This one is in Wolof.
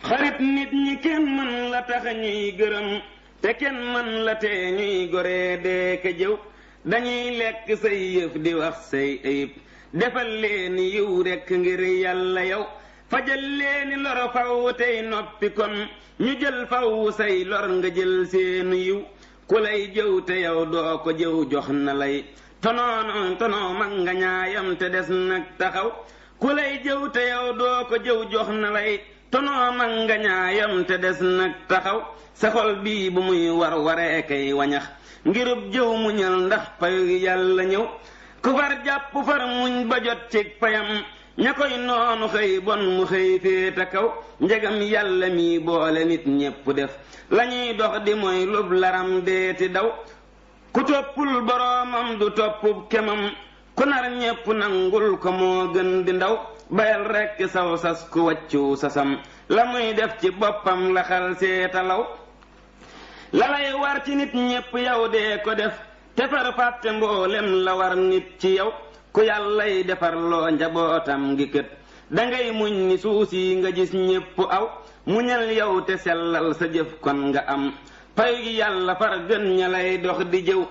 xarit nit ñi kenn mën la tax ñuy gërëm te kenn mën la tee ñuy goree dee ka jëw dañuy lekk say yëf di wax say ayib defal leeni yiw rekk ngir yàlla yow fajal leeni lor faw tey noppi kon ñu jël faw say lor nga jël seenu yiw ku lay jëw te yow doo ko jëw jox na lay tonoo mag nga ñaayam te des nag taxaw ku lay jëw te yow doo ko jëw jox na lay tonoo mag nga ñaayam te des nag taxaw sa xol bii bu muy war waree kay wañax ngirub jëw mu ñal ndax payu yàlla ñëw ku far jàpp far muñ ba jot ci payam ña koy noonu xëy bon mu xëy féeta kaw njegam yàlla mi boole nit ñépp def lañuy dox di mooy lub laram deeti daw ku toppul boroomam du toppub kemam ku nar ñépp nangul ko moo gën di ndaw bayal rekk saw sas ku wàccu sasam la muy def ci boppam la xal seetalaw la lay war ci nit ñépp yow dee ko def te far fàtte mboolem la war nit ci yow ku yàllay defar loo njabootam ngi kët dangay muñ ni suusi nga gis ñépp aw muñal yow te sellal sa jëf kon nga am pay gi yàlla far gën ña lay dox di jëw